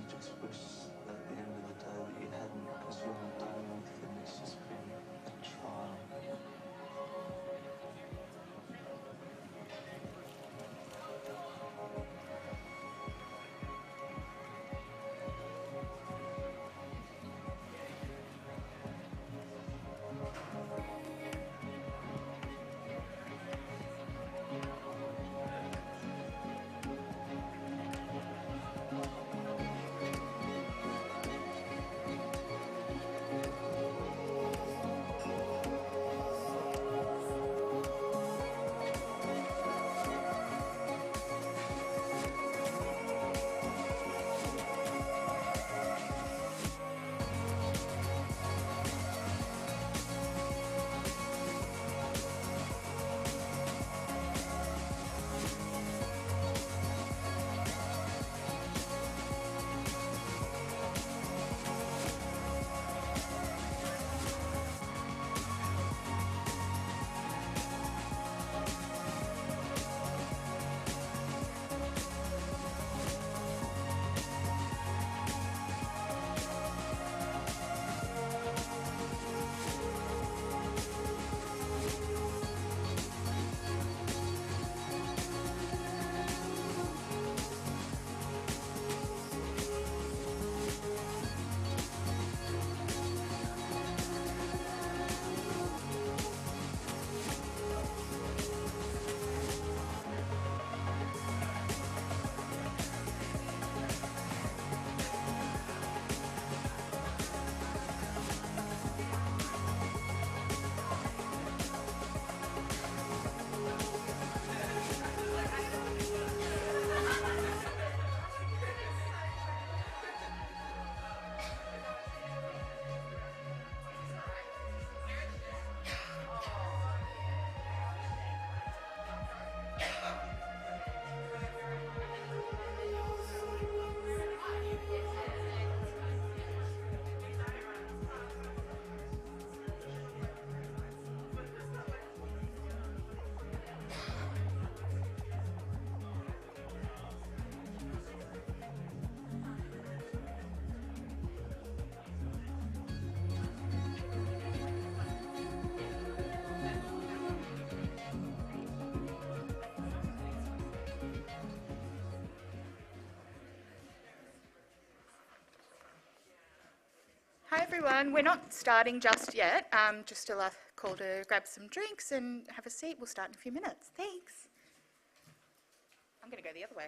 just wish that at the end of the day that you hadn't, because you're not doing anything. It's just been a trial. Hi everyone, we're not starting just yet, just a call to grab some drinks and have a seat. We'll start in a few minutes. Thanks. I'm going to go the other way.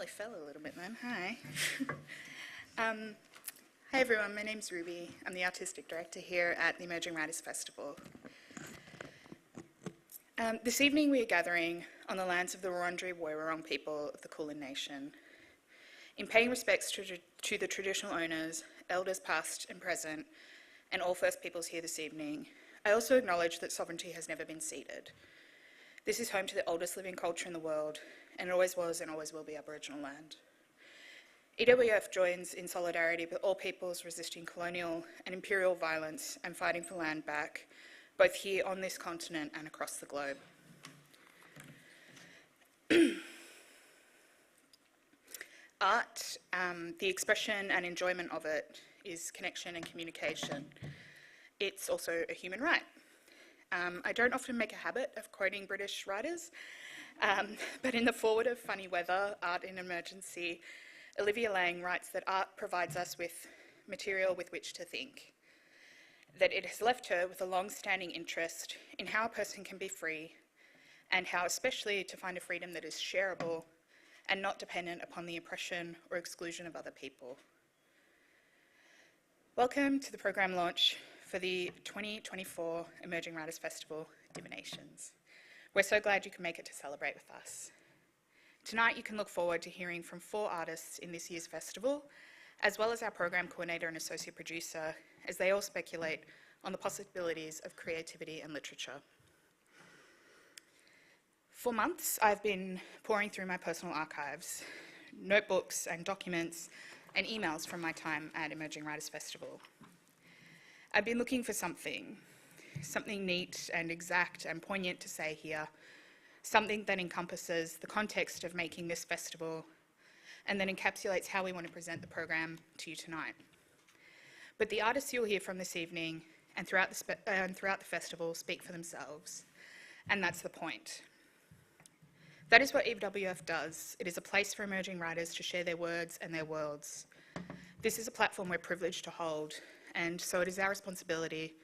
nearly fell a little bit then. Hi. Hi everyone, my name's Ruby. I'm the Artistic Director here at the Emerging Writers Festival. This evening we are gathering on the lands of the Wurundjeri Woiwurrung people of the Kulin Nation. In paying respects to the traditional owners, elders past and present, and all First Peoples here this evening, I also acknowledge that sovereignty has never been ceded. This is home to the oldest living culture in the world, and it always was and always will be Aboriginal land. EWF joins in solidarity with all peoples resisting colonial and imperial violence and fighting for land back, both here on this continent and across the globe. Art, the expression and enjoyment of it is connection and communication. It's also a human right. I don't often make a habit of quoting British writers, but in the foreword of Funny Weather, Art in Emergency, Olivia Laing writes that art provides us with material with which to think, that it has left her with a long-standing interest in how a person can be free, and how especially to find a freedom that is shareable and not dependent upon the oppression or exclusion of other people. Welcome to the program launch for the 2024 Emerging Writers Festival, Divinations. We're so glad you can make it to celebrate with us. Tonight you can look forward to hearing from 4 artists in this year's festival, as well as our program coordinator and associate producer, as they all speculate on the possibilities of creativity and literature. For months, I've been pouring through my personal archives, notebooks and documents and emails from my time at Emerging Writers Festival. I've been looking for something neat and exact and poignant to say here, something that encompasses the context of making this festival and then encapsulates how we want to present the program to you tonight. But the artists you'll hear from this evening and throughout the festival speak for themselves, and that's the point. That is what EWF does. It is a place for emerging writers to share their words and their worlds. This is a platform we're privileged to hold, and so it is our responsibility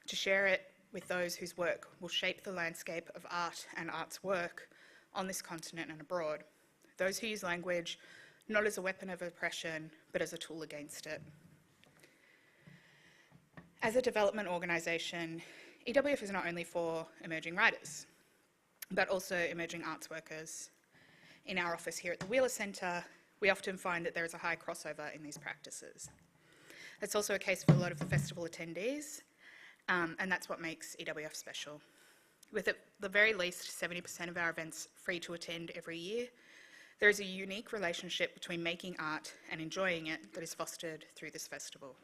to share it with those whose work will shape the landscape of art and art's work on this continent and abroad. Those who use language not as a weapon of oppression, but as a tool against it. As a development organisation, EWF is not only for emerging writers, but also emerging arts workers. In our office here at the Wheeler Centre, we often find that there is a high crossover in these practices. It's also a case for a lot of the festival attendees, and that's what makes EWF special. With at the very least 70% of our events free to attend every year, there is a unique relationship between making art and enjoying it that is fostered through this festival.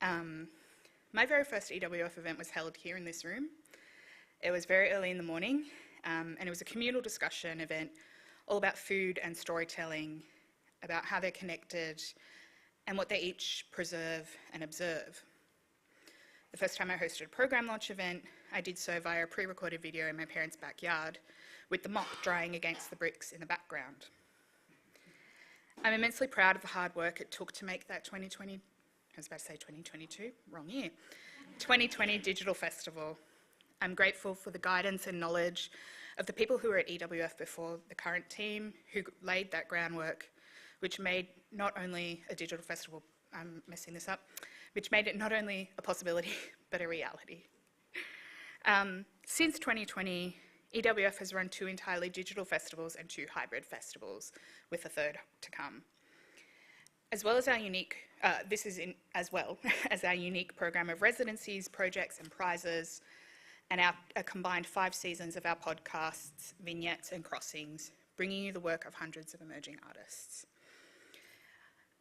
My very first EWF event was held here in this room. It was very early in the morning, and it was a communal discussion event all about food and storytelling, about how they're connected and what they each preserve and observe. The first time I hosted a program launch event, I did so via a pre-recorded video in my parents' backyard, with the mop drying against the bricks in the background. I'm immensely proud of the hard work it took to make that 2020 digital festival. I'm grateful for the guidance and knowledge of the people who were at EWF before the current team, who laid that groundwork, which made not only a digital festival, which made it not only a possibility, but a reality. Since 2020, EWF has run 2 entirely digital festivals and 2 hybrid festivals, with a third to come. As well as our unique, as well as our unique program of residencies, projects and prizes, and a combined 5 seasons of our podcasts, vignettes and crossings, bringing you the work of hundreds of emerging artists.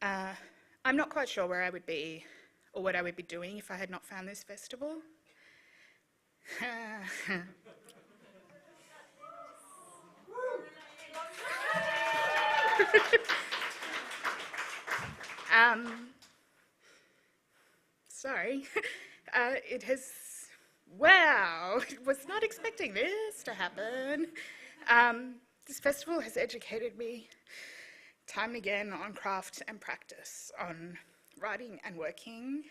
I'm not quite sure where I would be or what I would be doing if I had not found this festival. Sorry. Wow, was not expecting this to happen. This festival has educated me time and again on craft and practice, on writing and working,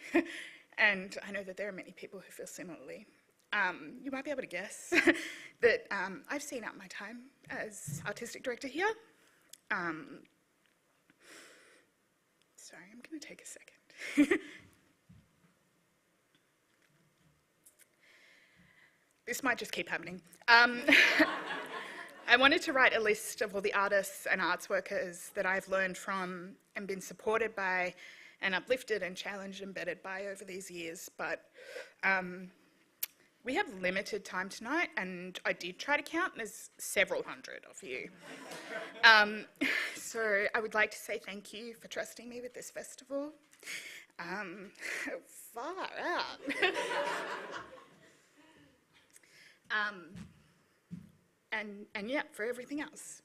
and I know that there are many people who feel similarly. You might be able to guess that I've seen out my time as artistic director here, Sorry, I'm going to take a second. This might just keep happening. I wanted to write a list of all the artists and arts workers that I've learned from and been supported by and uplifted and challenged and bettered by over these years, but we have limited time tonight, and I did try to count, and there's several hundred of you. So I would like to say thank you for trusting me with this festival. Far out. And yeah, for everything else.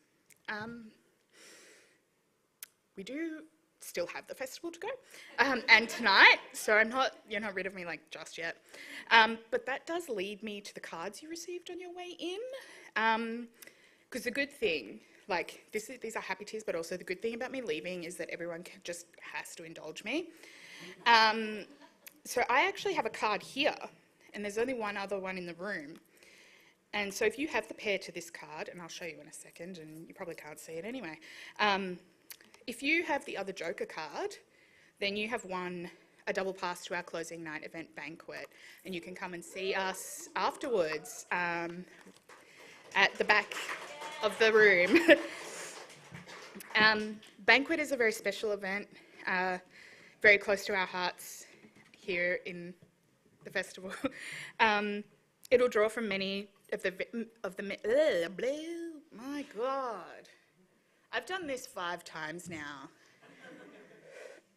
We do still have the festival to go, and tonight, so you're not rid of me like just yet. But that does lead me to the cards you received on your way in. Because the good thing, like these are happy tears, but also the good thing about me leaving is that everyone just has to indulge me. So I actually have a card here, and there's only one other one in the room. And so if you have the pair to this card, and I'll show you in a second, and you probably can't see it anyway. If you have the other Joker card, then you have won a double pass to our closing night event banquet, and you can come and see us afterwards at the back of the room. Banquet is a very special event, very close to our hearts here in the festival. It'll draw from many of the my God. I've done this 5 times now.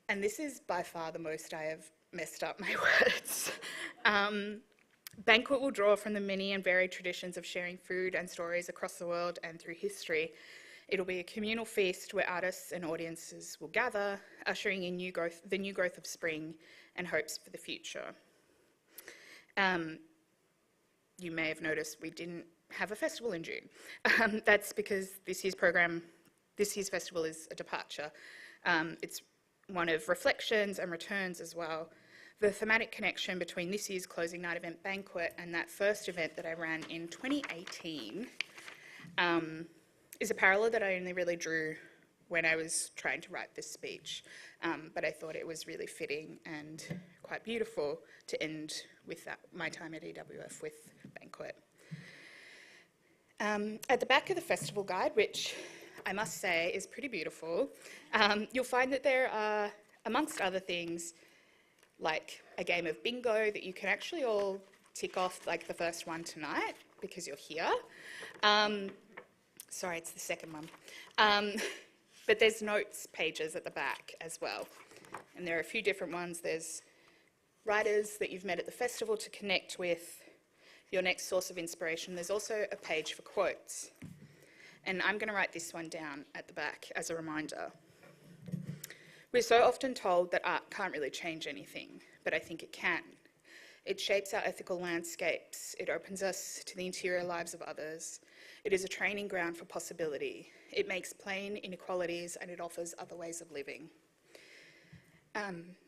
And this is by far the most I have messed up my words. Banquet will draw from the many and varied traditions of sharing food and stories across the world and through history. It'll be a communal feast where artists and audiences will gather, ushering in the new growth of spring and hopes for the future. You may have noticed we didn't have a festival in June. That's because this year's festival is a departure. It's one of reflections and returns as well. The thematic connection between this year's closing night event banquet and that first event that I ran in 2018 is a parallel that I only really drew when I was trying to write this speech, but I thought it was really fitting and quite beautiful to end with my time at EWF with banquet. At the back of the festival guide, which I must say is pretty beautiful, you'll find that there are, amongst other things, like a game of bingo that you can actually all tick off, like the first one tonight, because you're here. Sorry, it's the second one. But there's notes pages at the back as well. And there are a few different ones. There's writers that you've met at the festival to connect with your next source of inspiration. There's also a page for quotes. And I'm going to write this one down at the back as a reminder. We're so often told that art can't really change anything, but I think it can. It shapes our ethical landscapes. It opens us to the interior lives of others. It is a training ground for possibility. It makes plain inequalities, and it offers other ways of living.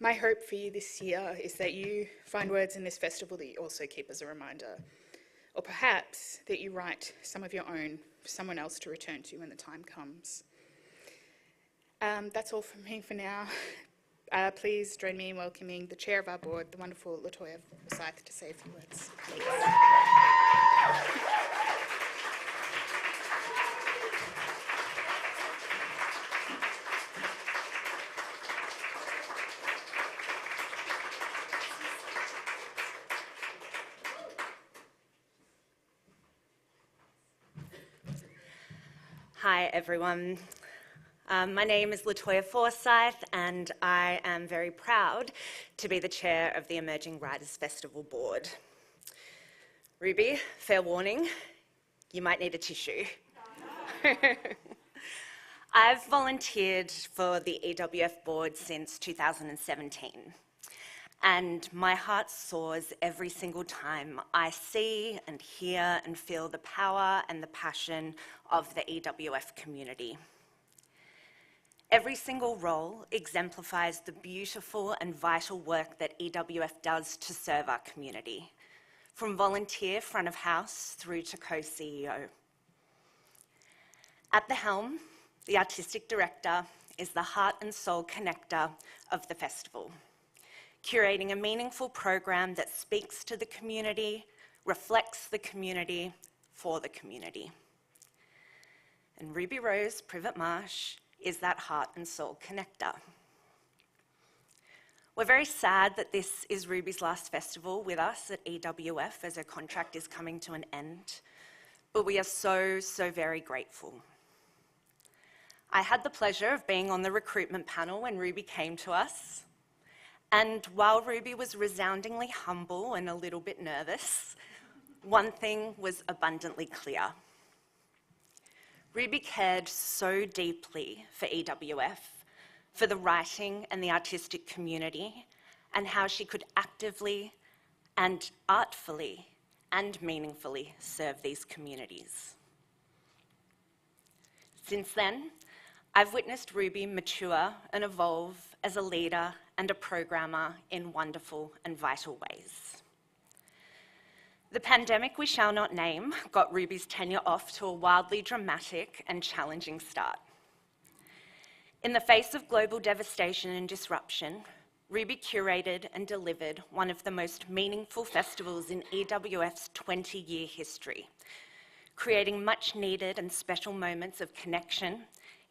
My hope for you this year is that you find words in this festival that you also keep as a reminder, or perhaps that you write some of your own for someone else to return to when the time comes. That's all from me for now. Please join me in welcoming the chair of our board, the wonderful Latoya Forsyth, to say a few words. Thanks. Hi, everyone. My name is Latoya Forsyth, and I am very proud to be the chair of the Emerging Writers Festival Board. Ruby, fair warning, you might need a tissue. I've volunteered for the EWF board since 2017, and my heart soars every single time I see and hear and feel the power and the passion of the EWF community. Every single role exemplifies the beautiful and vital work that EWF does to serve our community, from volunteer front of house through to co-CEO. At the helm the artistic director, is the heart and soul connector of the festival, curating a meaningful program that speaks to the community, reflects the community, for the community. And Ruby Rose Privet Marsh is that heart and soul connector. We're very sad that this is Ruby's last festival with us at EWF as her contract is coming to an end, but we are so, so very grateful. I had the pleasure of being on the recruitment panel when Ruby came to us, and while Ruby was resoundingly humble and a little bit nervous, one thing was abundantly clear. Ruby cared so deeply for EWF, for the writing and the artistic community, and how she could actively and artfully and meaningfully serve these communities. Since then, I've witnessed Ruby mature and evolve as a leader and a programmer in wonderful and vital ways. The pandemic we shall not name got Ruby's tenure off to a wildly dramatic and challenging start. In the face of global devastation and disruption, Ruby curated and delivered one of the most meaningful festivals in EWF's 20-year history, creating much-needed and special moments of connection,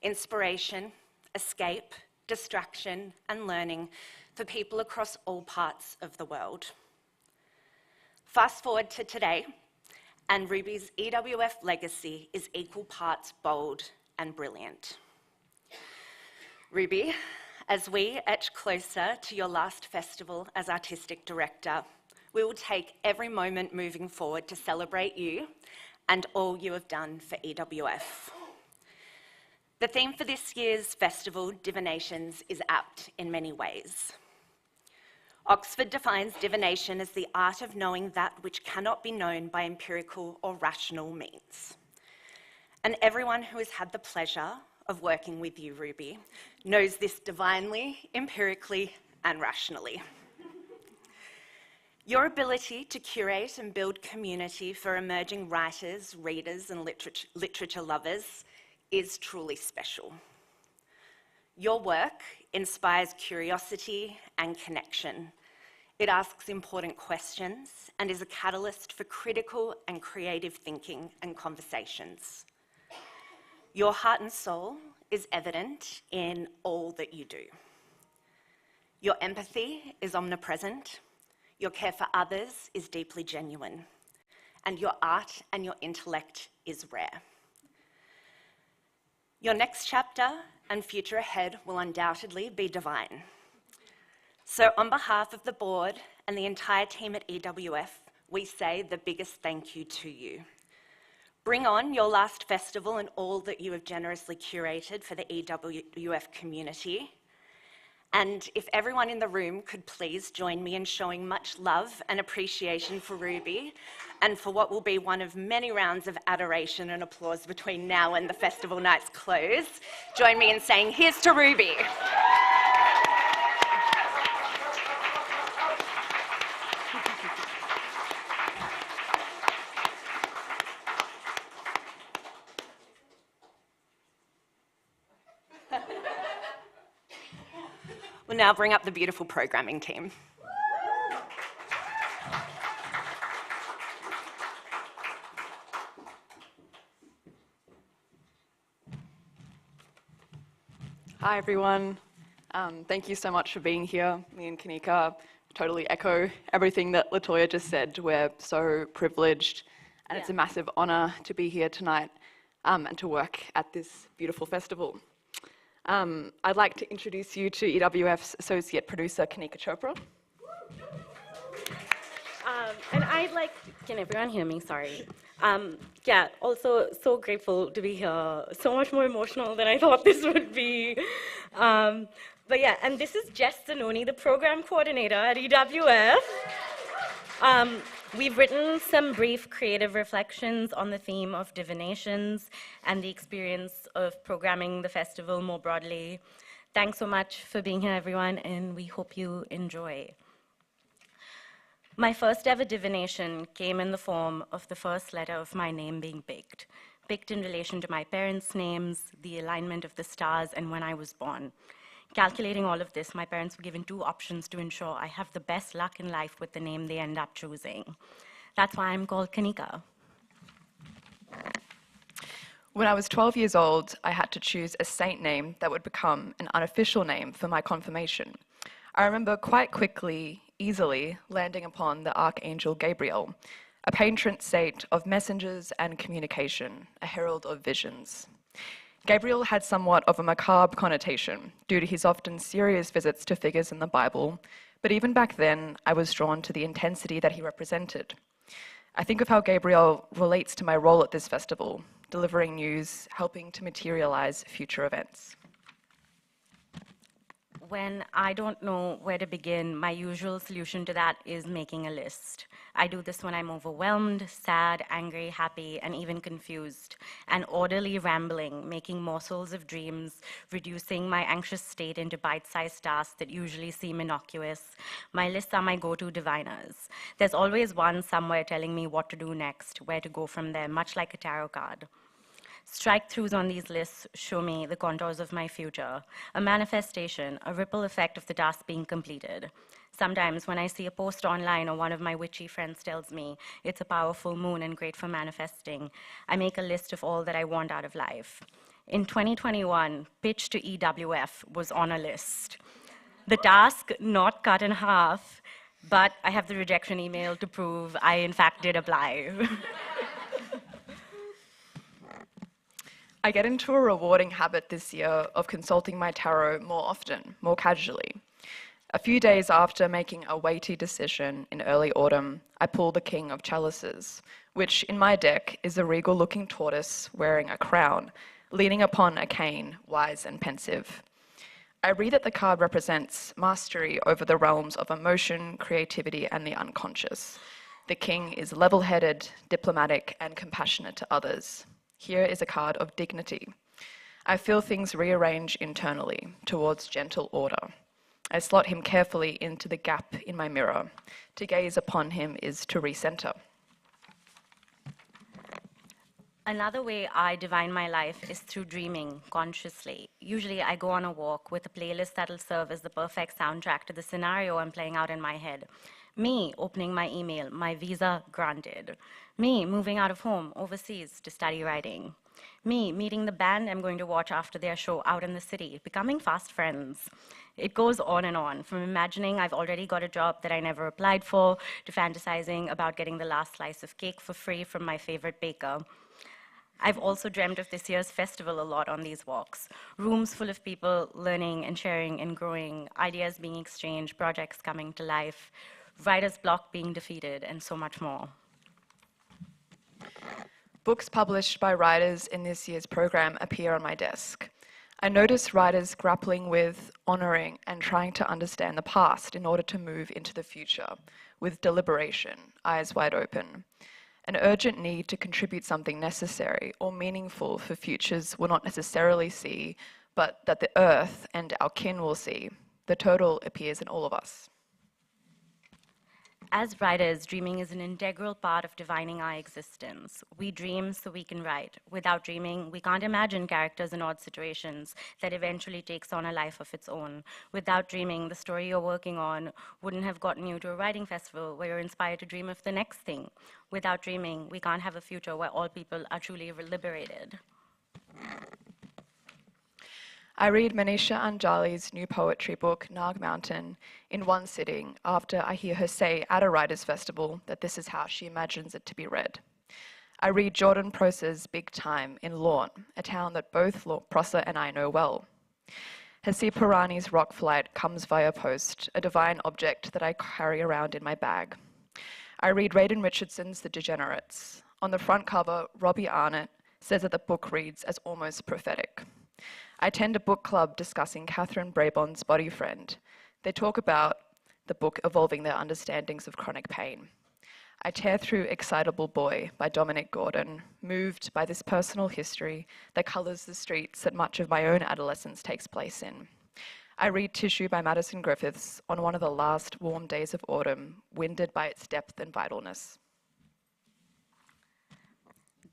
inspiration, escape, distraction, and learning for people across all parts of the world. Fast forward to today, and Ruby's EWF legacy is equal parts bold and brilliant. Ruby, as we etch closer to your last festival as artistic director, we will take every moment moving forward to celebrate you and all you have done for EWF. The theme for this year's festival, Divinations, is apt in many ways. Oxford defines divination as the art of knowing that which cannot be known by empirical or rational means. And everyone who has had the pleasure of working with you, Ruby, knows this divinely, empirically, and rationally. Your ability to curate and build community for emerging writers, readers, and literature lovers is truly special. Your work inspires curiosity and connection. It asks important questions and is a catalyst for critical and creative thinking and conversations. Your heart and soul is evident in all that you do. Your empathy is omnipresent. Your care for others is deeply genuine. And your art and your intellect is rare. Your next chapter and future ahead will undoubtedly be divine. So on behalf of the board and the entire team at EWF, we say the biggest thank you to you. Bring on your last festival and all that you have generously curated for the EWF community. And if everyone in the room could please join me in showing much love and appreciation for Ruby and for what will be one of many rounds of adoration and applause between now and the festival night's close. Join me in saying, here's to Ruby. We'll now bring up the beautiful programming team. Hi, everyone. Thank you so much for being here. Me and Kanika totally echo everything that Latoya just said. We're so privileged, and it's a massive honor to be here tonight and to work at this beautiful festival. I'd like to introduce you to EWF's associate producer, Kanika Chopra. And I'd like, can everyone hear me? Sorry. Yeah, also so grateful to be here. So much more emotional than I thought this would be. But yeah, and this is Jess Zanoni, the program coordinator at EWF. We've written some brief creative reflections on the theme of divinations and the experience of programming the festival more broadly. Thanks so much for being here, everyone, and we hope you enjoy. My first ever divination came in the form of the first letter of my name being baked, picked in relation to my parents' names, the alignment of the stars, and when I was born. Calculating all of this, my parents were given 2 options to ensure I have the best luck in life with the name they end up choosing. That's why I'm called Kanika. When I was 12 years old, I had to choose a saint name that would become an unofficial name for my confirmation. I remember quite quickly, easily, landing upon the Archangel Gabriel, a patron saint of messengers and communication, a herald of visions. Gabriel had somewhat of a macabre connotation due to his often serious visits to figures in the Bible, but even back then, I was drawn to the intensity that he represented. I think of how Gabriel relates to my role at this festival, delivering news, helping to materialize future events. When I don't know where to begin, my usual solution to that is making a list. I do this when I'm overwhelmed, sad, angry, happy, and even confused. An orderly rambling, making morsels of dreams, reducing my anxious state into bite-sized tasks that usually seem innocuous. My lists are my go-to diviners. There's always one somewhere telling me what to do next, where to go from there, much like a tarot card. Strike-throughs on these lists show me the contours of my future, a manifestation, a ripple effect of the task being completed. Sometimes when I see a post online or one of my witchy friends tells me it's a powerful moon and great for manifesting, I make a list of all that I want out of life. In 2021, pitch to EWF was on a list. The task not cut in half, but I have the rejection email to prove I in fact did apply. I get into a rewarding habit this year of consulting my tarot more often, more casually. A few days after making a weighty decision in early autumn, I pull the King of Chalices, which in my deck is a regal-looking tortoise wearing a crown, leaning upon a cane, wise and pensive. I read that the card represents mastery over the realms of emotion, creativity, and the unconscious. The king is level-headed, diplomatic, and compassionate to others. Here is a card of dignity. I feel things rearrange internally towards gentle order. I slot him carefully into the gap in my mirror. To gaze upon him is to recenter. Another way I divine my life is through dreaming consciously. Usually I go on a walk with a playlist that'll serve as the perfect soundtrack to the scenario I'm playing out in my head. Me opening my email, my visa granted. Me moving out of home, overseas, to study writing. Me meeting the band I'm going to watch after their show out in the city, becoming fast friends. It goes on, from imagining I've already got a job that I never applied for, to fantasizing about getting the last slice of cake for free from my favorite baker. I've also dreamt of this year's festival a lot on these walks. Rooms full of people learning and sharing and growing, ideas being exchanged, projects coming to life, writer's block being defeated, and so much more. Books published by writers in this year's program appear on my desk. I notice writers grappling with, honouring, and trying to understand the past in order to move into the future, with deliberation, eyes wide open. An urgent need to contribute something necessary or meaningful for futures we'll not necessarily see, but that the earth and our kin will see. The total appears in all of us. As writers, dreaming is an integral part of divining our existence. We dream so we can write. Without dreaming, we can't imagine characters in odd situations that eventually takes on a life of its own. Without dreaming, the story you're working on wouldn't have gotten you to a writing festival where you're inspired to dream of the next thing. Without dreaming, we can't have a future where all people are truly liberated. I read Manisha Anjali's new poetry book, Nag Mountain, in one sitting after I hear her say at a writers' festival that this is how she imagines it to be read. I read Jordan Prosser's Big Time in Lorne, a town that both Prosser and I know well. Hasi Pirani's Rock Flight comes via post, a divine object that I carry around in my bag. I read Raiden Richardson's The Degenerates. On the front cover, Robbie Arnott says that the book reads as almost prophetic. I attend a book club discussing Catherine Braybon's Body Friend. They talk about the book evolving their understandings of chronic pain. I tear through Excitable Boy by Dominic Gordon, moved by this personal history that colours the streets that much of my own adolescence takes place in. I read Tissue by Madison Griffiths on one of the last warm days of autumn, winded by its depth and vitalness.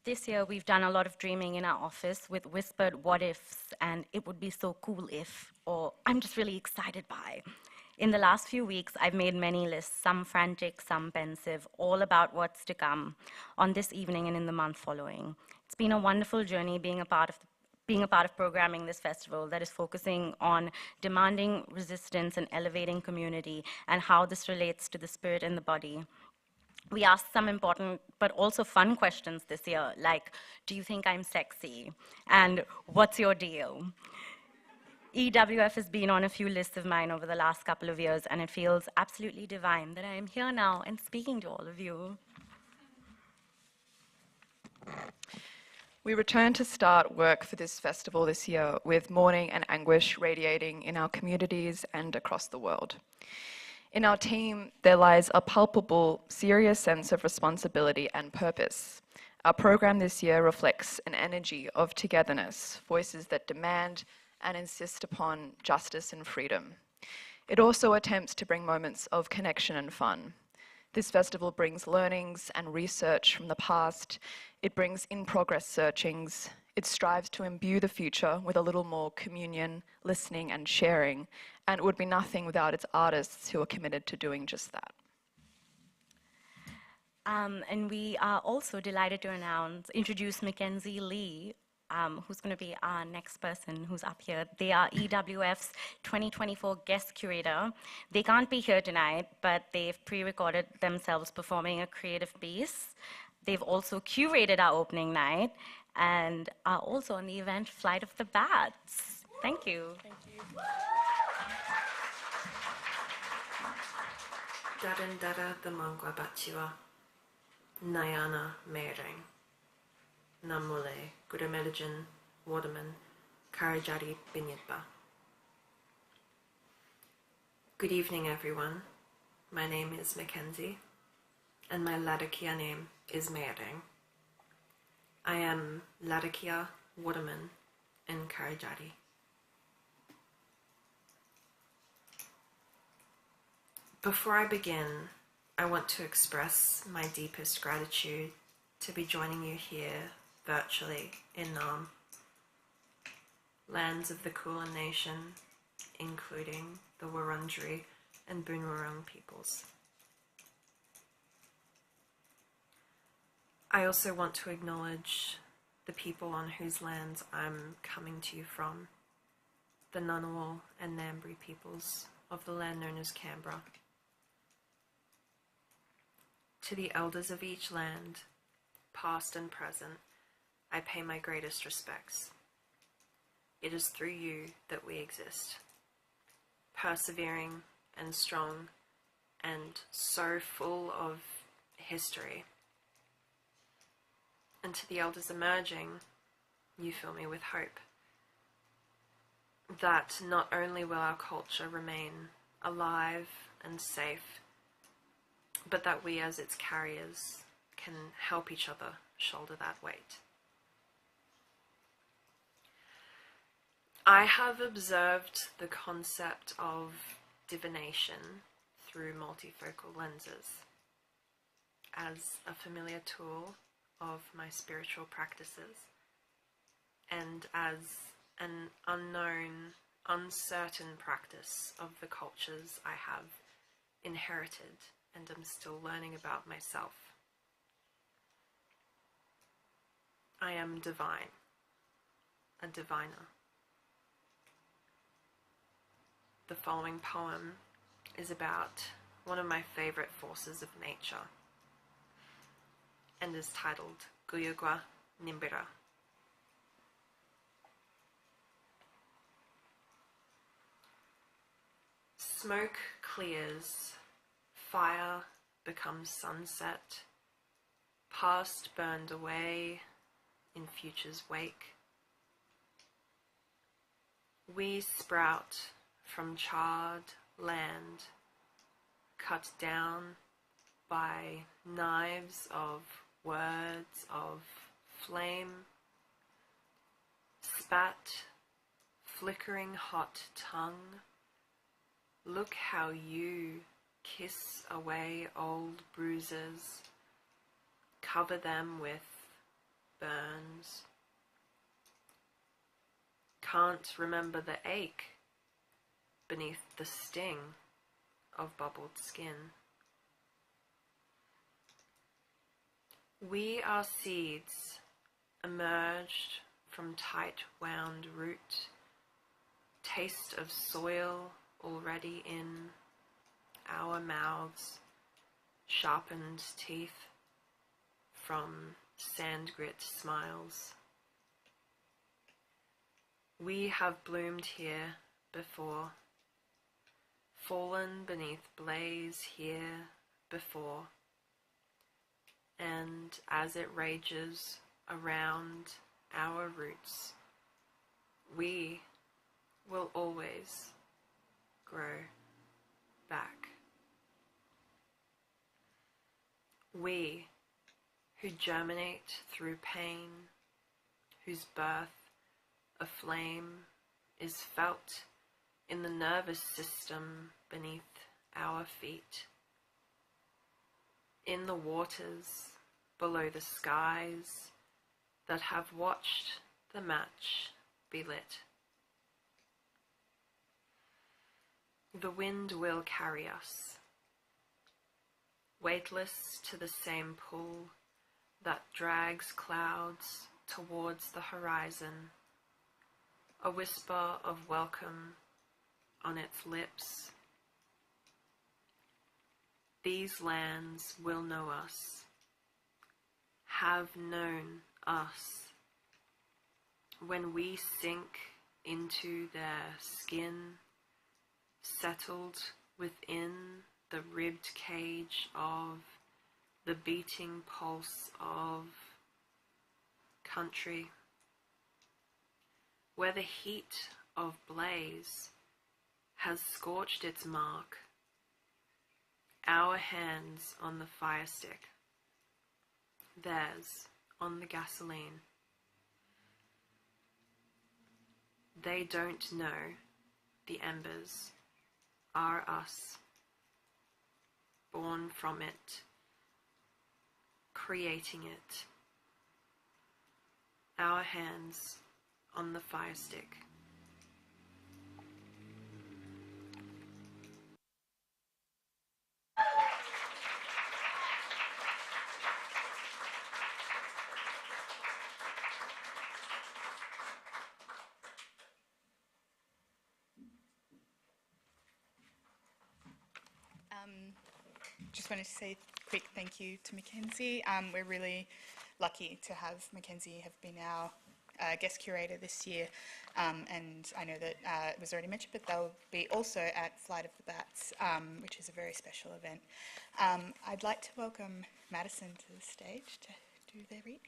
This year, we've done a lot of dreaming in our office with whispered what ifs and it would be so cool if, or I'm just really excited by. In the last few weeks, I've made many lists, some frantic, some pensive, all about what's to come on this evening and in the month following. It's been a wonderful journey being a part of programming this festival that is focusing on demanding resistance and elevating community and how this relates to the spirit and the body. We asked some important but also fun questions this year, like, do you think I'm sexy? And what's your deal? EWF has been on a few lists of mine over the last couple of years, and it feels absolutely divine that I am here now and speaking to all of you. We return to start work for this festival this year with mourning and anguish radiating in our communities and across the world. In our team, there lies a palpable, serious sense of responsibility and purpose. Our program this year reflects an energy of togetherness, voices that demand and insist upon justice and freedom. It also attempts to bring moments of connection and fun. This festival brings learnings and research from the past. It brings in-progress searchings. It strives to imbue the future with a little more communion, listening, and sharing, and it would be nothing without its artists who are committed to doing just that. And we are also delighted to introduce Mackenzie Lee, who's going to be our next person who's up here. They are EWF's 2024 guest curator. They can't be here tonight, but they've pre-recorded themselves performing a creative piece. They've also curated our opening night and are also on the event Flight of the Bats. Thank you. Thank you. Darin dara the mangwa bachiwa, Nayana Mering, Namule, Gudamelijan, Waterman, Karajari Binyitba. Good evening, everyone. My name is Mackenzie, and my Latakia name is Mering. I am Latakia, Waterman, and Karajari. Before I begin, I want to express my deepest gratitude to be joining you here virtually in Nam, lands of the Kulin Nation, including the Wurundjeri and Boonwurrung peoples. I also want to acknowledge the people on whose lands I'm coming to you from, the Ngunnawal and Ngambri peoples of the land known as Canberra. To the elders of each land, past and present, I pay my greatest respects. It is through you that we exist, persevering and strong and so full of history. And to the elders emerging, you fill me with hope that not only will our culture remain alive and safe, but that we as its carriers can help each other shoulder that weight. I have observed the concept of divination through multifocal lenses as a familiar tool of my spiritual practices and as an unknown, uncertain practice of the cultures I have inherited and am still learning about myself. I am divine, a diviner. The following poem is about one of my favorite forces of nature and is titled Guyugwa Nimbira. Smoke clears, fire becomes sunset, past burned away in future's wake. We sprout from charred land, cut down by knives of words of flame, spat, flickering hot tongue. Look how you kiss away old bruises, cover them with burns. Can't remember the ache beneath the sting of bubbled skin. We are seeds emerged from tight wound root, taste of soil already in our mouths, sharpened teeth from sand grit smiles. We have bloomed here before, fallen beneath blaze here before, and as it rages around our roots, we will always grow back. We who germinate through pain, whose birth a flame is felt in the nervous system beneath our feet, in the waters below the skies that have watched the match be lit. The wind will carry us, weightless to the same pull that drags clouds towards the horizon, a whisper of welcome on its lips. These lands will know us, have known us, when we sink into their skin, settled within the ribbed cage of the beating pulse of country, where the heat of blaze has scorched its mark, our hands on the fire stick, theirs on the gasoline. They don't know the embers are us, born from it, creating it, our hands on the fire stick. Just wanted to say a quick thank you to Mackenzie. We're really lucky to have Mackenzie have been our guest curator this year, and I know that it was already mentioned, but they'll be also at Flight of the Bats, which is a very special event. I'd like to welcome Madison to the stage to do their reading.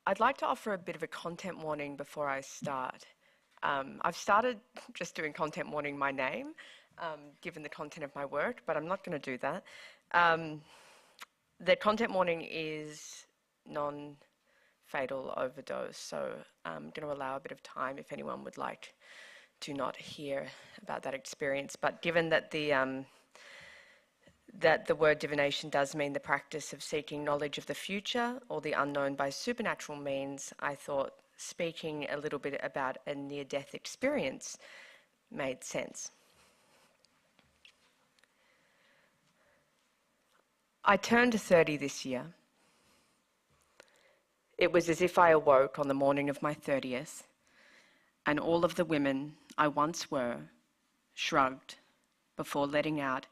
I'd like to offer a bit of a content warning before I start. I've started just doing content warning my name, given the content of my work, but I'm not going to do that. The content warning is non-fatal overdose, so I'm going to allow a bit of time if anyone would like to not hear about that experience. But given that the word divination does mean the practice of seeking knowledge of the future or the unknown by supernatural means, I thought speaking a little bit about a near-death experience made sense. I turned 30 this year. It was as if I awoke on the morning of my 30th, and all of the women I once were shrugged before letting out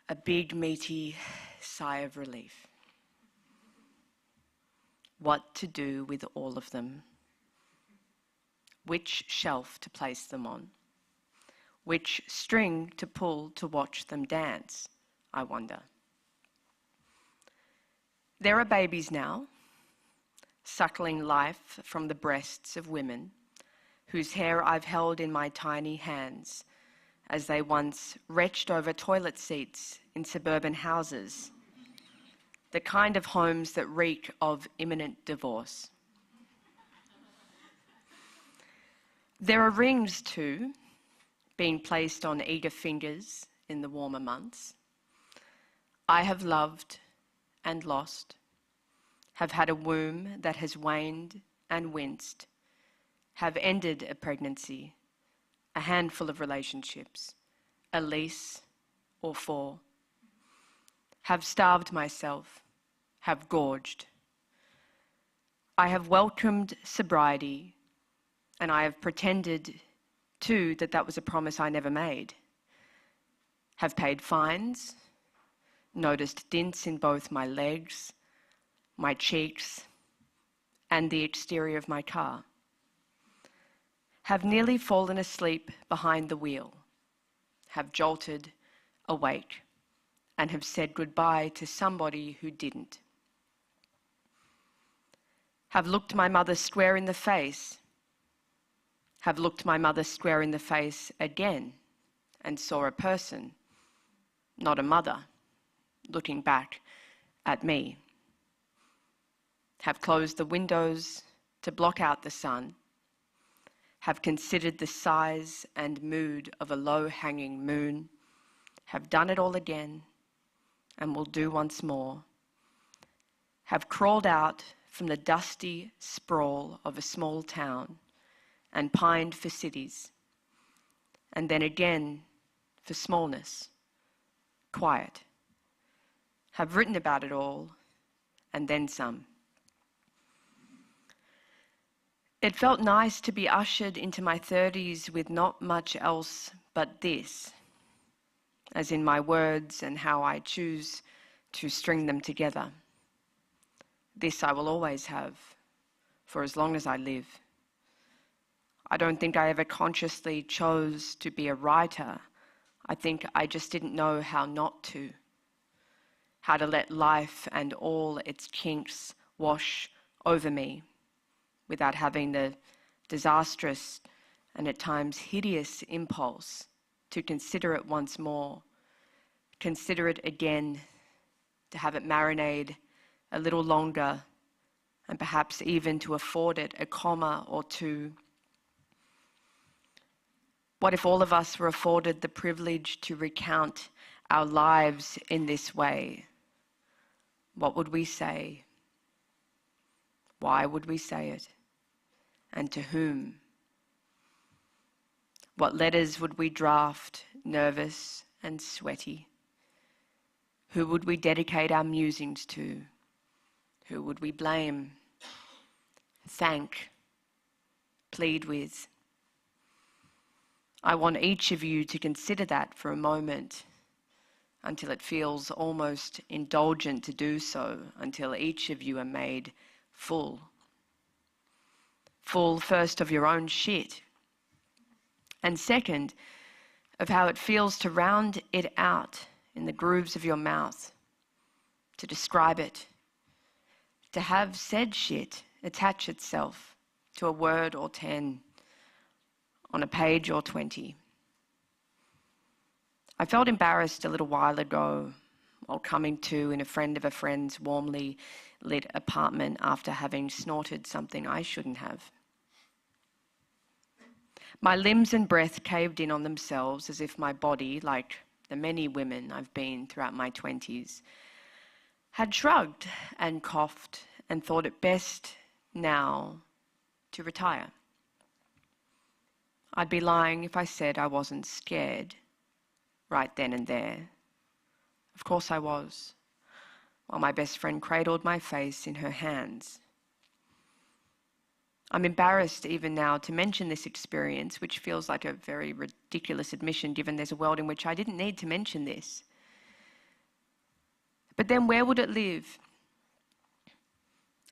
a big, meaty sigh of relief. What to do with all of them? Which shelf to place them on? Which string to pull to watch them dance, I wonder. There are babies now, suckling life from the breasts of women whose hair I've held in my tiny hands as they once retched over toilet seats in suburban houses, the kind of homes that reek of imminent divorce. There are rings too, being placed on eager fingers in the warmer months. I have loved and lost, have had a womb that has waned and winced, have ended a pregnancy, a handful of relationships, a lease or 4, have starved myself, have gorged. I have welcomed sobriety, and I have pretended too that that was a promise I never made, have paid fines, noticed dints in both my legs, my cheeks, and the exterior of my car, have nearly fallen asleep behind the wheel, have jolted awake, and have said goodbye to somebody who didn't, have looked my mother square in the face, have looked my mother square in the face again and saw a person, not a mother, looking back at me, have closed the windows to block out the sun, have considered the size and mood of a low-hanging moon, have done it all again and will do once more, have crawled out from the dusty sprawl of a small town and pined for cities, and then again for smallness, quiet, have written about it all and then some. It felt nice to be ushered into my 30s with not much else but this, as in my words and how I choose to string them together. This I will always have, for as long as I live. I don't think I ever consciously chose to be a writer. I think I just didn't know how not to, how to let life and all its kinks wash over me without having the disastrous and at times hideous impulse to consider it once more, consider it again, to have it marinate a little longer, and perhaps even to afford it a comma or two. What if all of us were afforded the privilege to recount our lives in this way? What would we say? Why would we say it? And to whom? What letters would we draft, nervous and sweaty? Who would we dedicate our musings to? Who would we blame, thank, plead with? I want each of you to consider that for a moment, until it feels almost indulgent to do so, until each of you are made full. Full first of your own shit, and second of how it feels to round it out in the grooves of your mouth, to describe it, to have said shit attach itself to a word or 10, on a page or 20. I felt embarrassed a little while ago while coming to in a friend of a friend's warmly lit apartment after having snorted something I shouldn't have. My limbs and breath caved in on themselves as if my body, like the many women I've been throughout my 20s, had shrugged and coughed and thought it best now to retire. I'd be lying if I said I wasn't scared right then and there. Of course I was, while my best friend cradled my face in her hands. I'm embarrassed even now to mention this experience, which feels like a very ridiculous admission given there's a world in which I didn't need to mention this. But then where would it live?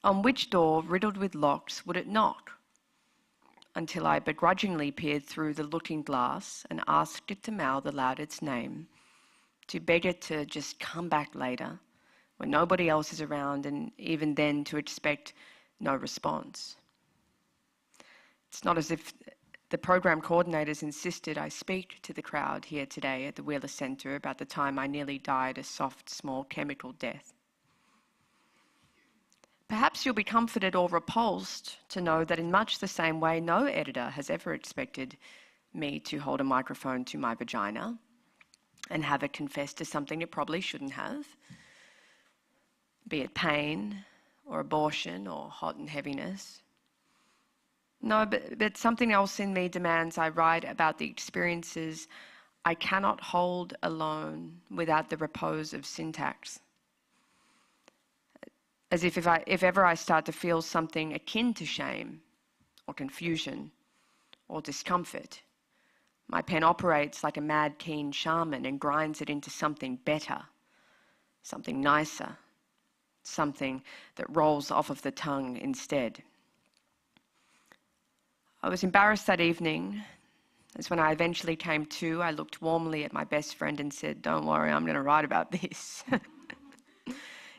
On which door, riddled with locks, would it knock? Until I begrudgingly peered through the looking glass and asked it to mouth aloud its name, to beg it to just come back later, when nobody else is around, and even then to expect no response. It's not as if the program coordinators insisted I speak to the crowd here today at the Wheeler Centre about the time I nearly died a soft, small chemical death. Perhaps you'll be comforted or repulsed to know that in much the same way no editor has ever expected me to hold a microphone to my vagina and have it confess to something it probably shouldn't have, be it pain or abortion or hot and heaviness. No, but something else in me demands I write about the experiences I cannot hold alone without the repose of syntax. As if ever I start to feel something akin to shame or confusion or discomfort, my pen operates like a mad keen shaman and grinds it into something better, something nicer, something that rolls off of the tongue instead. I was embarrassed that evening, as when I eventually came to, I looked warmly at my best friend and said, "Don't worry, I'm going to write about this."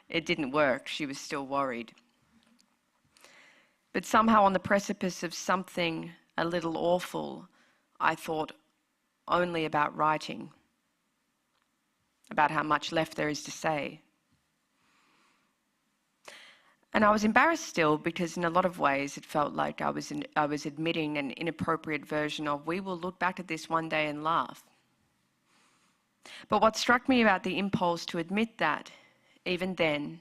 It didn't work. She was still worried. But somehow on the precipice of something a little awful, I thought only about writing, about how much left there is to say. And I was embarrassed still because in a lot of ways it felt like I was admitting an inappropriate version of "we will look back at this one day and laugh." But what struck me about the impulse to admit that, even then,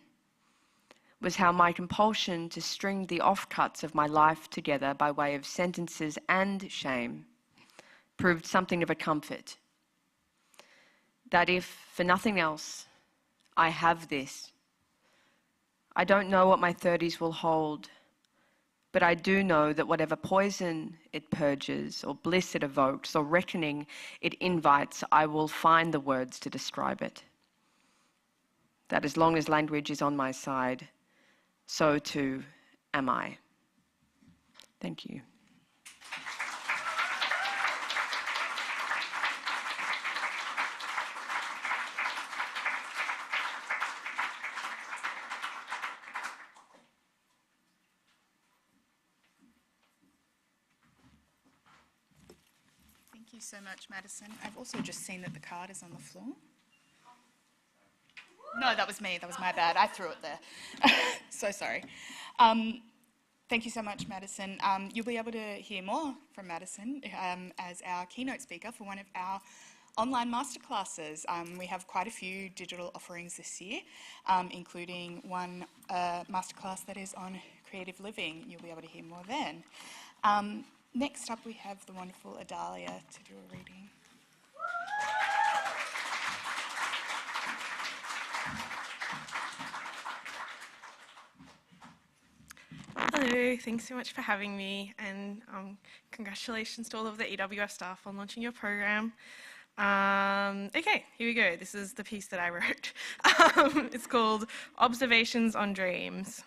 was how my compulsion to string the offcuts of my life together by way of sentences and shame proved something of a comfort. That if, for nothing else, I have this. I don't know what my 30s will hold, but I do know that whatever poison it purges, or bliss it evokes, or reckoning it invites, I will find the words to describe it. That as long as language is on my side, so too am I. Thank you. Thank you so much, Madison. I've also just seen that the card is on the floor. No, that was me. That was my bad. I threw it there. So sorry. Thank you so much, Madison. You'll be able to hear more from Madison as our keynote speaker for one of our online masterclasses. We have quite a few digital offerings this year, including one masterclass that is on creative living. You'll be able to hear more then. Next up, we have the wonderful Adalya to do a reading. Hello, thanks so much for having me, and congratulations to all of the EWF staff on launching your program. Okay, here we go. This is the piece that I wrote. It's called Observations on Dreams.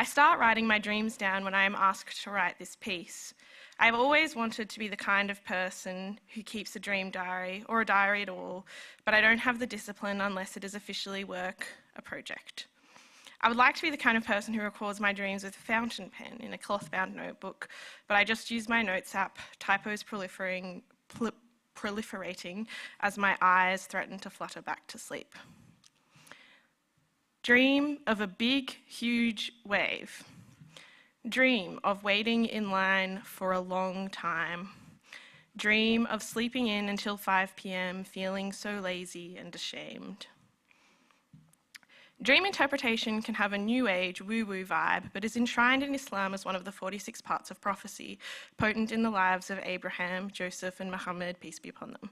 I start writing my dreams down when I am asked to write this piece. I've always wanted to be the kind of person who keeps a dream diary, or a diary at all, but I don't have the discipline unless it is officially work, a project. I would like to be the kind of person who records my dreams with a fountain pen in a cloth-bound notebook, but I just use my notes app, typos proliferating as my eyes threaten to flutter back to sleep. Dream of a big, huge wave. Dream of waiting in line for a long time. Dream of sleeping in until 5 p.m, feeling so lazy and ashamed. Dream interpretation can have a new age woo-woo vibe, but is enshrined in Islam as one of the 46 parts of prophecy, potent in the lives of Abraham, Joseph, and Muhammad, peace be upon them.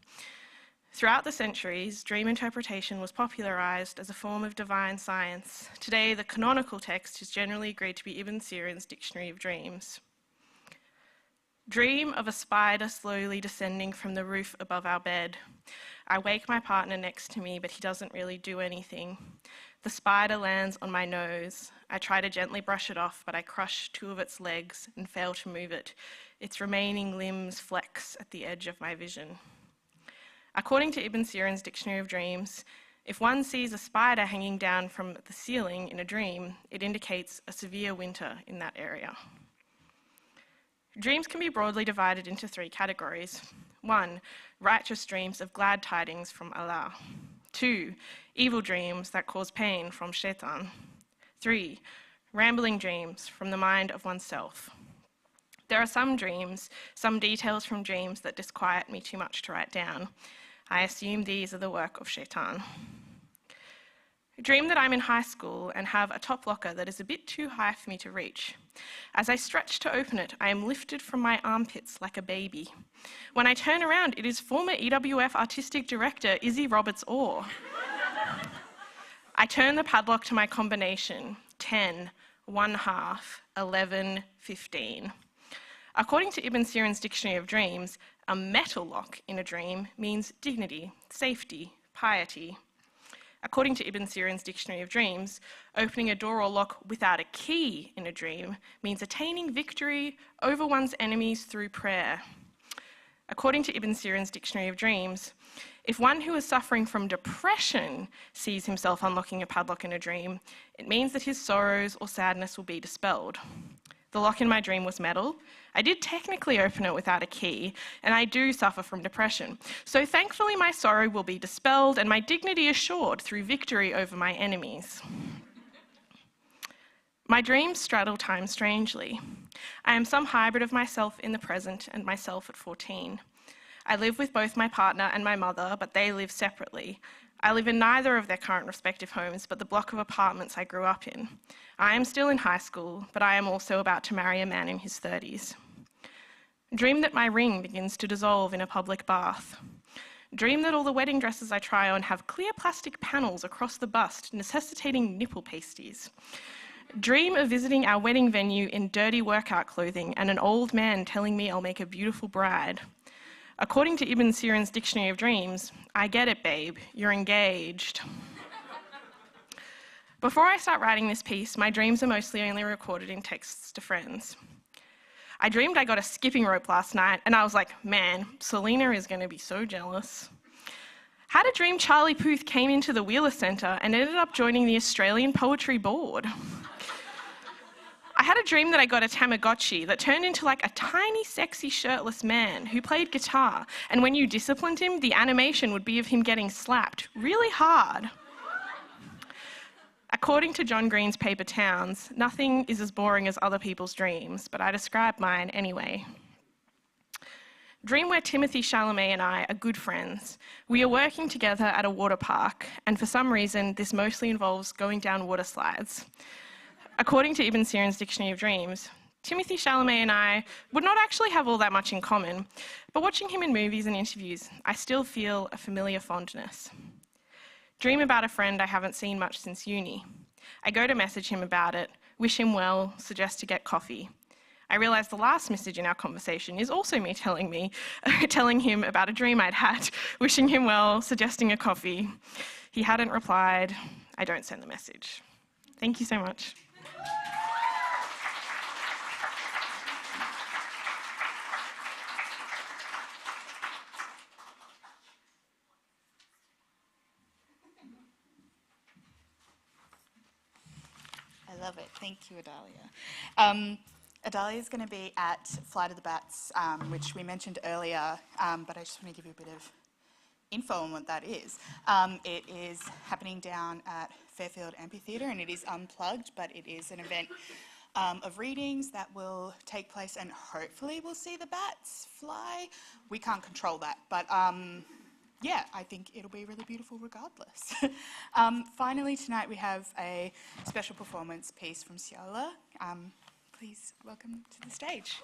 Throughout the centuries, dream interpretation was popularized as a form of divine science. Today, the canonical text is generally agreed to be Ibn Sirin's Dictionary of Dreams. Dream of a spider slowly descending from the roof above our bed. I wake my partner next to me, but he doesn't really do anything. The spider lands on my nose. I try to gently brush it off, but I crush 2 of its legs and fail to move it. Its remaining limbs flex at the edge of my vision. According to Ibn Sirin's Dictionary of Dreams, if one sees a spider hanging down from the ceiling in a dream, it indicates a severe winter in that area. Dreams can be broadly divided into 3 categories. 1, righteous dreams of glad tidings from Allah. 2, evil dreams that cause pain from shaitan. 3, rambling dreams from the mind of oneself. There are some dreams, some details from dreams that disquiet me too much to write down. I assume these are the work of Shaitan. Dream that I'm in high school and have a top locker that is a bit too high for me to reach. As I stretch to open it, I am lifted from my armpits like a baby. When I turn around, it is former EWF Artistic Director Izzy Roberts-Orr. I turn the padlock to my combination, 10, 1/2, 11, 15. According to Ibn Sirin's Dictionary of Dreams, a metal lock in a dream means dignity, safety, piety. According to Ibn Sirin's Dictionary of Dreams, opening a door or lock without a key in a dream means attaining victory over one's enemies through prayer. According to Ibn Sirin's Dictionary of Dreams, if one who is suffering from depression sees himself unlocking a padlock in a dream, it means that his sorrows or sadness will be dispelled. The lock in my dream was metal. I did technically open it without a key, and I do suffer from depression. So thankfully my sorrow will be dispelled and my dignity assured through victory over my enemies. My dreams straddle time strangely. I am some hybrid of myself in the present and myself at 14. I live with both my partner and my mother, but they live separately. I live in neither of their current respective homes, but the block of apartments I grew up in. I am still in high school, but I am also about to marry a man in his 30s. Dream that my ring begins to dissolve in a public bath. Dream that all the wedding dresses I try on have clear plastic panels across the bust, necessitating nipple pasties. Dream of visiting our wedding venue in dirty workout clothing and an old man telling me I'll make a beautiful bride. According to Ibn Sirin's Dictionary of Dreams, I get it, babe, you're engaged. Before I start writing this piece, my dreams are mostly only recorded in texts to friends. I dreamed I got a skipping rope last night, and I was like, man, Selena is going to be so jealous. Had a dream Charlie Puth came into the Wheeler Centre and ended up joining the Australian Poetry Board. I had a dream that I got a Tamagotchi that turned into like a tiny, sexy, shirtless man who played guitar, and when you disciplined him, the animation would be of him getting slapped really hard. According to John Green's paper Towns, nothing is as boring as other people's dreams, but I describe mine anyway. Dream where Timothy Chalamet and I are good friends. We are working together at a water park, and for some reason, this mostly involves going down water slides. According to Ibn Sirin's Dictionary of Dreams, Timothy Chalamet and I would not actually have all that much in common, but watching him in movies and interviews, I still feel a familiar fondness. Dream about a friend I haven't seen much since uni. I go to message him about it, wish him well, suggest to get coffee. I realise the last message in our conversation is also me telling him about a dream I'd had, wishing him well, suggesting a coffee. He hadn't replied. I don't send the message. Thank you so much. I love it. Thank you, Adalya. Adalya is going to be at Flight of the Bats, which we mentioned earlier, but I just want to give you a bit of info on what that is. It is happening down at Fairfield Amphitheatre, and it is unplugged, but it is an event of readings that will take place, and hopefully we'll see the bats fly. We can't control that, but yeah, I think it'll be really beautiful regardless. Finally, tonight we have a special performance piece from Xiaole. Please welcome to the stage.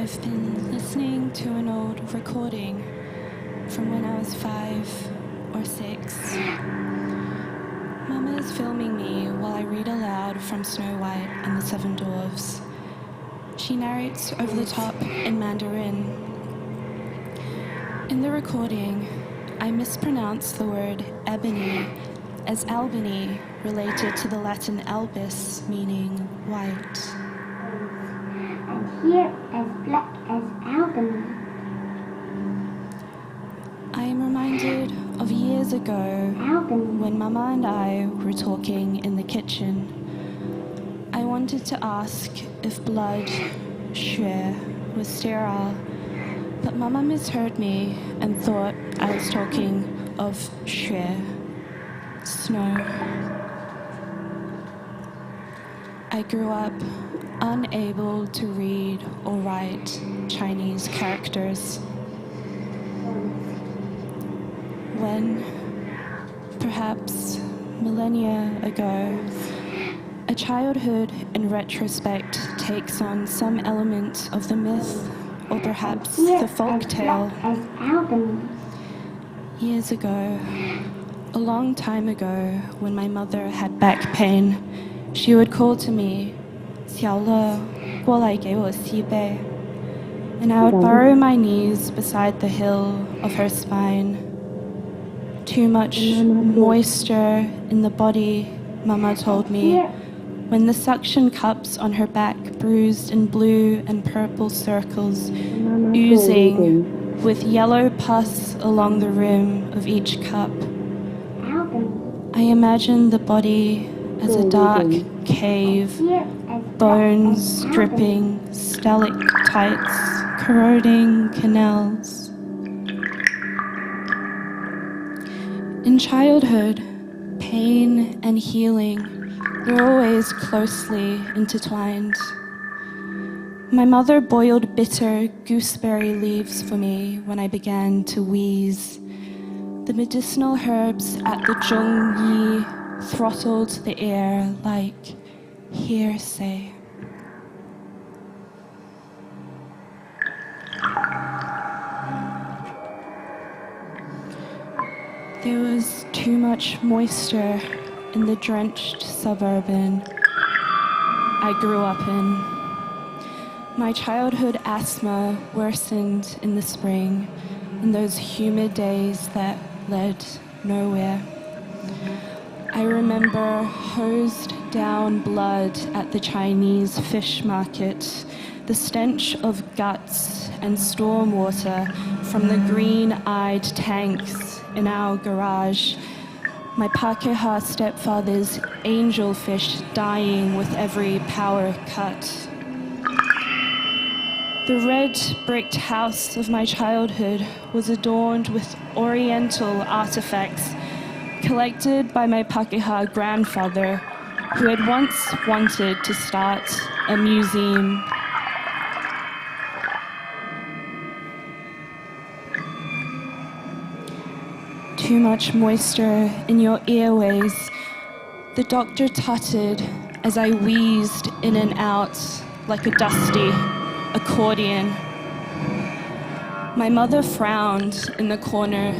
I've been listening to an old recording from when I was 5 or 6. Mama is filming me while I read aloud from Snow White and the Seven Dwarfs. She narrates over the top in Mandarin. In the recording, I mispronounce the word ebony as Albany, related to the Latin albus, meaning white. And here as black as Albany. I am reminded of years ago when Mama and I were talking in the kitchen. I wanted to ask if blood, xue, was sterile, but Mama misheard me and thought I was talking of xue, snow. I grew up unable to read or write Chinese characters. When, perhaps millennia ago, a childhood in retrospect takes on some element of the myth or perhaps the folk tale. Years ago, a long time ago, when my mother had back pain, she would call to me, 小乐，过来给我吸背, and I would burrow my knees beside the hill of her spine. Too much moisture in the body, Mama told me, when the suction cups on her back bruised in blue and purple circles, oozing with yellow pus along the rim of each cup. I imagine the body as a dark cave, bones dripping, stalactites corroding canals. In childhood, pain and healing were always closely intertwined. My mother boiled bitter gooseberry leaves for me when I began to wheeze. The medicinal herbs at the Zhong Yi throttled the air like hearsay. There was too much moisture in the drenched suburban I grew up in. My childhood asthma worsened in the spring, in those humid days that led nowhere. I remember hosed down blood at the Chinese fish market, the stench of guts and stormwater from the green-eyed tanks in our garage, my Pakeha stepfather's angelfish dying with every power cut. The red bricked house of my childhood was adorned with oriental artifacts collected by my Pakeha grandfather, who had once wanted to start a museum. Too much moisture in your airways, the doctor tutted as I wheezed in and out like a dusty accordion. My mother frowned in the corner,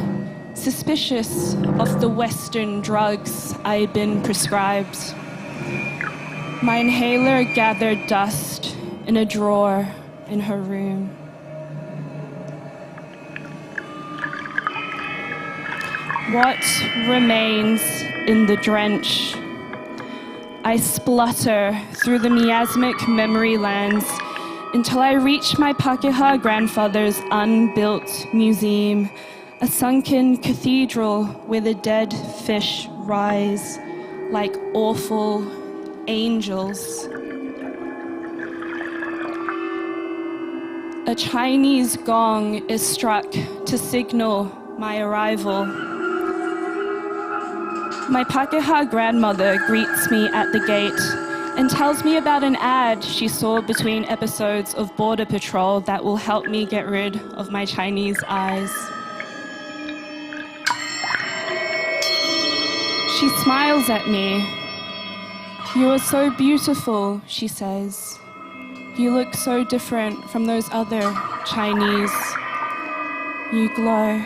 suspicious of the Western drugs I had been prescribed. My inhaler gathered dust in a drawer in her room. What remains in the drench? I splutter through the miasmic memory lands until I reach my Pakeha grandfather's unbuilt museum, a sunken cathedral where the dead fish rise like awful angels. A Chinese gong is struck to signal my arrival. My Pakeha grandmother greets me at the gate and tells me about an ad she saw between episodes of Border Patrol that will help me get rid of my Chinese eyes. She smiles at me. "You are so beautiful," she says. You look so different from those other Chinese. You glow.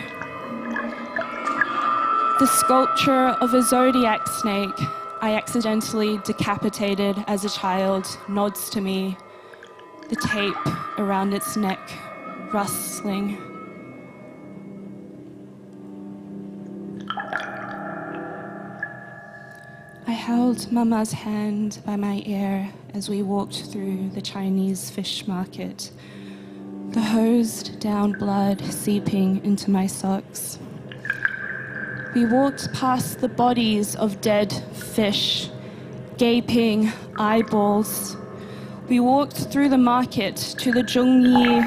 The sculpture of a zodiac snake I accidentally decapitated as a child nods to me, the tape around its neck rustling. I held Mama's hand by my ear as we walked through the Chinese fish market, the hosed down blood seeping into my socks. We walked past the bodies of dead fish, gaping eyeballs. We walked through the market to the Zhongyi,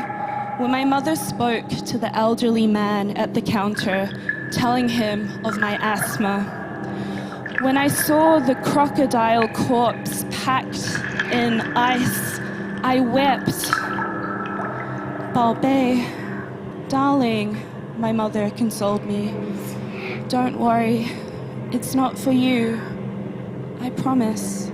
where my mother spoke to the elderly man at the counter, telling him of my asthma. When I saw the crocodile corpse packed in ice, I wept. Baobei, darling, my mother consoled me. Don't worry, it's not for you. I promise.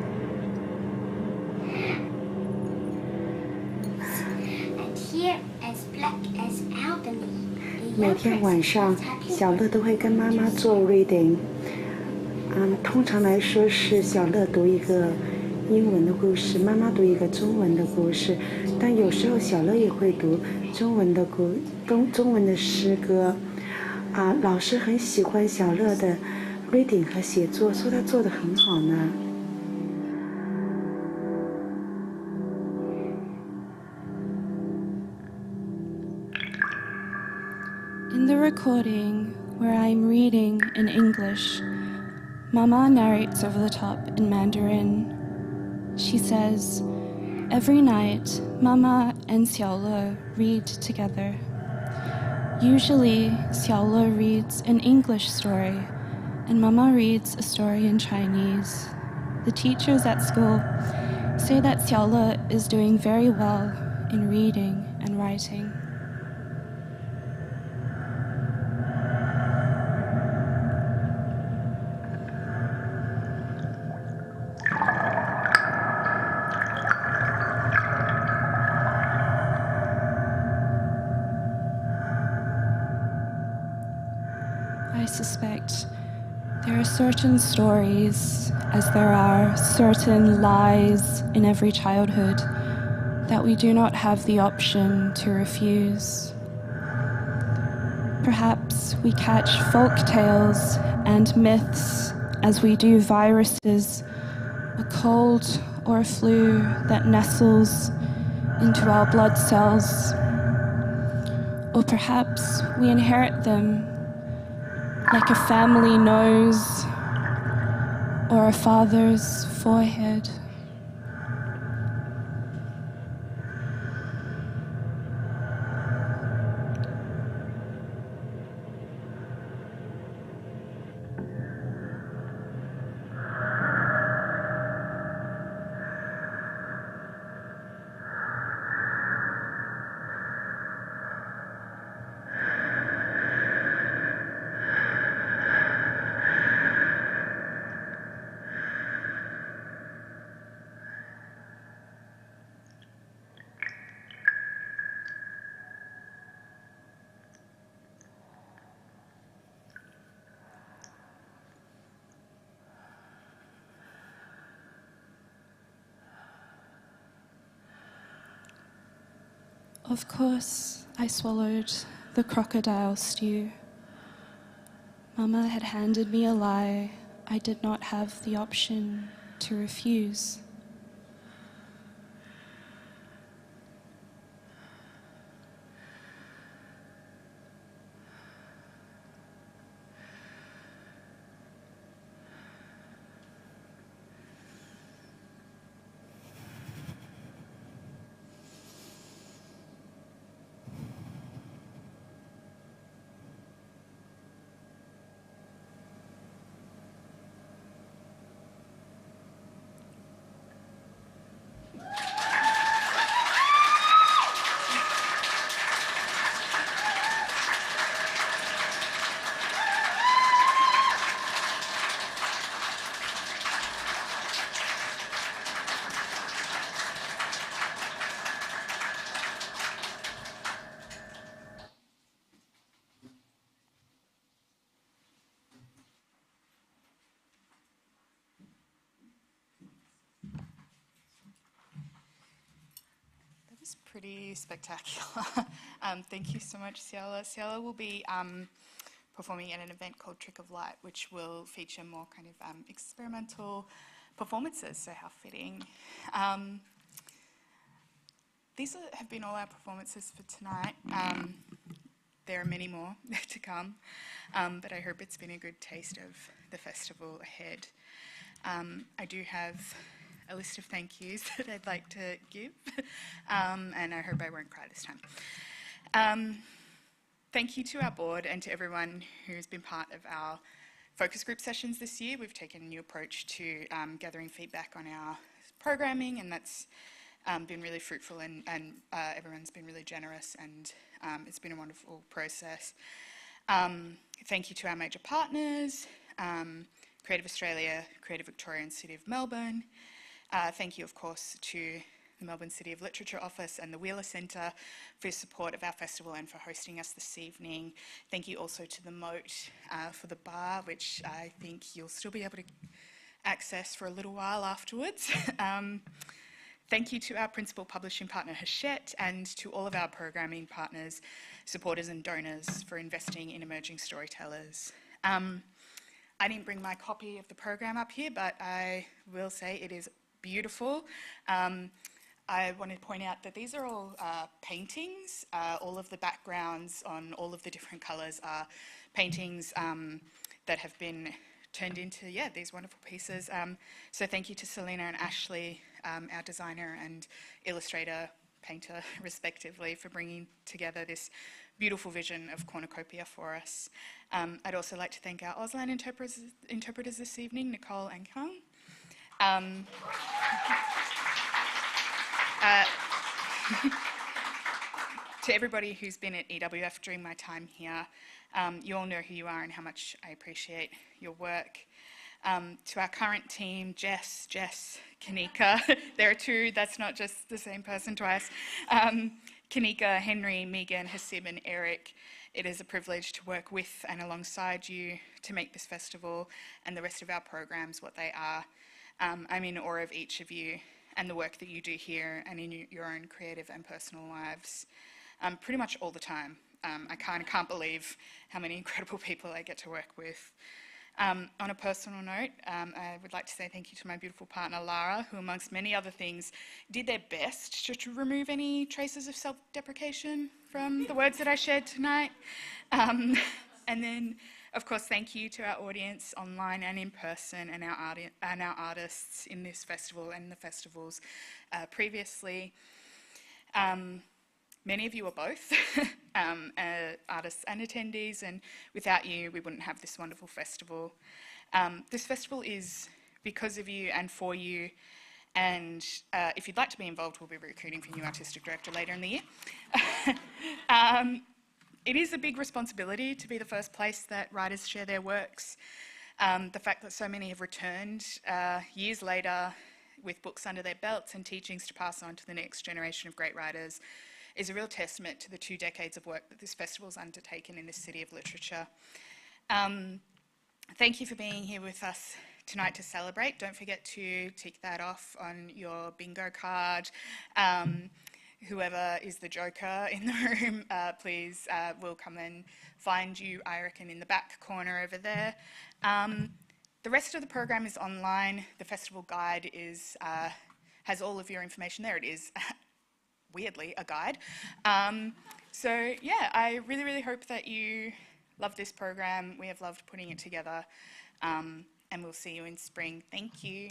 And here as black as albany. 每天晚上，小乐都会跟妈妈做 reading。通常来说是小乐读一个英文的故事，妈妈读一个中文的故事，但有时候小乐也会读中文的诗歌。老师很喜欢小乐的 reading 和写作，说他做得很好呢。In the recording, where I'm reading in English, Mama narrates over the top in Mandarin. She says, every night, Mama and Xiaole read together. Usually, Xiaole reads an English story, and Mama reads a story in Chinese. The teachers at school say that Xiaole is doing very well in reading and writing. I suspect there are certain stories, as there are certain lies in every childhood, that we do not have the option to refuse. Perhaps we catch folk tales and myths as we do viruses, a cold or a flu that nestles into our blood cells. Or perhaps we inherit them like a family nose or a father's forehead. Of course, I swallowed the crocodile stew. Mama had handed me a lie I did not have the option to refuse. pretty spectacular. Thank you so much, Xiaole. Xiaole will be performing at an event called Trick of Light, which will feature more kind of experimental performances, so how fitting. These have been all our performances for tonight. There are many more to come, but I hope it's been a good taste of the festival ahead. I do have a list of thank yous that I'd like to give, and I hope I won't cry this time. Thank you to our board and to everyone who's been part of our focus group sessions this year. We've taken a new approach to gathering feedback on our programming, and that's been really fruitful, and everyone's been really generous, and it's been a wonderful process. Thank you to our major partners, Creative Australia, Creative Victoria and City of Melbourne. Thank you, of course, to the Melbourne City of Literature Office and the Wheeler Centre for your support of our festival and for hosting us this evening. Thank you also to the Moat for the bar, which I think you'll still be able to access for a little while afterwards. Thank you to our principal publishing partner, Hachette, and to all of our programming partners, supporters and donors for investing in emerging storytellers. I didn't bring my copy of the program up here, but I will say it is beautiful. I want to point out that these are all paintings. All of the backgrounds on all of the different colours are paintings that have been turned into, these wonderful pieces. So thank you to Selena and Ashley, our designer and illustrator, painter, respectively, for bringing together this beautiful vision of cornucopia for us. I'd also like to thank our Auslan interpreters this evening, Nicole and Kang. To everybody who's been at EWF during my time here, you all know who you are and how much I appreciate your work. To our current team, Jess, Kanika, there are two, that's not just the same person twice. Kanika, Henry, Megan, Hasib and Eric, it is a privilege to work with and alongside you to make this festival and the rest of our programs what they are. I'm in awe of each of you and the work that you do here and in your own creative and personal lives, pretty much all the time. I can't believe how many incredible people I get to work with. On a personal note, I would like to say thank you to my beautiful partner, Lara, who, amongst many other things, did their best to remove any traces of self-deprecation from the words that I shared tonight. And then, of course, thank you to our audience online and in person and our artists in this festival and the festivals previously. Many of you are both artists and attendees, and without you, we wouldn't have this wonderful festival. This festival is because of you and for you, and if you'd like to be involved, we'll be recruiting for a new artistic director later in the year. It is a big responsibility to be the first place that writers share their works. The fact that so many have returned years later with books under their belts and teachings to pass on to the next generation of great writers is a real testament to the 2 decades of work that this festival's undertaken in this city of literature. Thank you for being here with us tonight to celebrate. Don't forget to tick that off on your bingo card. Whoever is the joker in the room, please, will come and find you, I reckon, in the back corner over there. The rest of the program is online. The festival guide has all of your information there. It is weirdly a guide. So yeah, I really, really hope that you love this program. We have loved putting it together, and we'll see you in spring. Thank you.